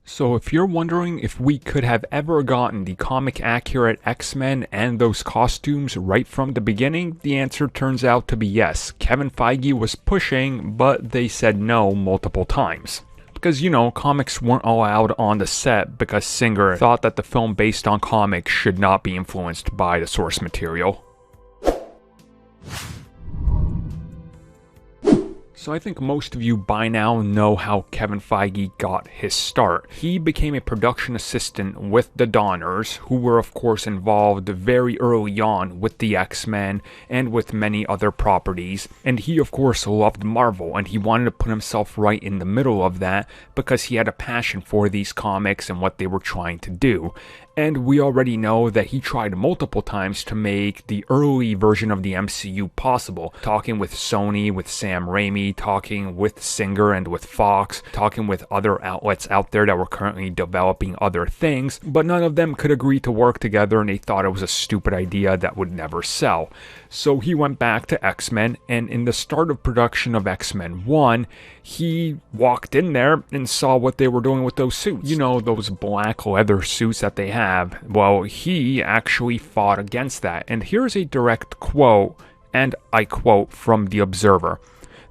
So if you're wondering if we could have ever gotten the comic accurate X-Men and those costumes right from the beginning, the answer turns out to be yes. Kevin Feige was pushing, but they said no multiple times. Because, comics weren't allowed on the set because Singer thought that the film based on comics should not be influenced by the source material. So I think most of you by now know how Kevin Feige got his start. He became a production assistant with the Donners, who were of course involved very early on with the X-Men and with many other properties. And he of course loved Marvel, and he wanted to put himself right in the middle of that because he had a passion for these comics and what they were trying to do. And we already know that he tried multiple times to make the early version of the MCU possible, talking with Sony, with Sam Raimi, talking with Singer and with Fox, talking with other outlets out there that were currently developing other things, but none of them could agree to work together, and they thought it was a stupid idea that would never sell. So he went back to X-Men, and in the start of production of X-Men 1, he walked in there and saw what they were doing with those suits. Those black leather suits that they have. Well, he actually fought against that. And here's a direct quote, and I quote from The Observer.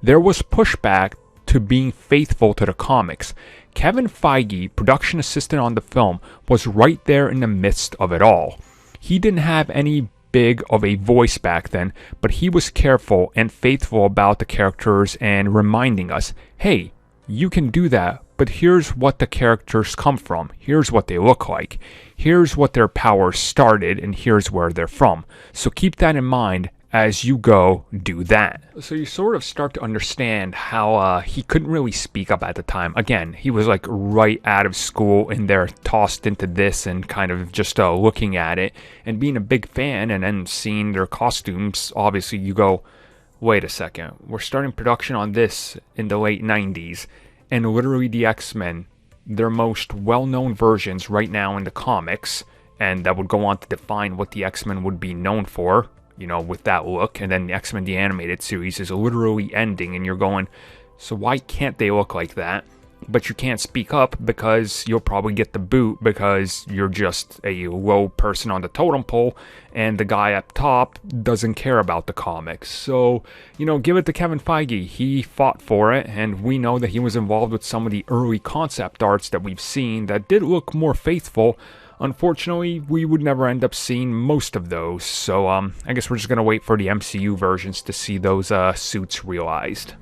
"There was pushback to being faithful to the comics. Kevin Feige, production assistant on the film, was right there in the midst of it all. He didn't have any big of a voice back then, but he was careful and faithful about the characters and reminding us, hey, you can do that, but here's what the characters come from, here's what they look like, here's what their powers started, and here's where they're from. So keep that in mind as you go do that." So you sort of start to understand how he couldn't really speak up at the time. Again, he was like right out of school and they're tossed into this and kind of just looking at it and being a big fan and then seeing their costumes. Obviously you go, wait a second, we're starting production on this in the late 90s, and literally the X-Men, their most well-known versions right now in the comics, and that would go on to define what the X-Men would be known for, with that look, and then the X-Men the Animated Series is literally ending, and you're going, so why can't they look like that? But you can't speak up because you'll probably get the boot because you're just a low person on the totem pole, and the guy up top doesn't care about the comics. So, give it to Kevin Feige. He fought for it, and we know that he was involved with some of the early concept arts that we've seen that did look more faithful. Unfortunately, we would never end up seeing most of those, so I guess we're just going to wait for the MCU versions to see those suits realized.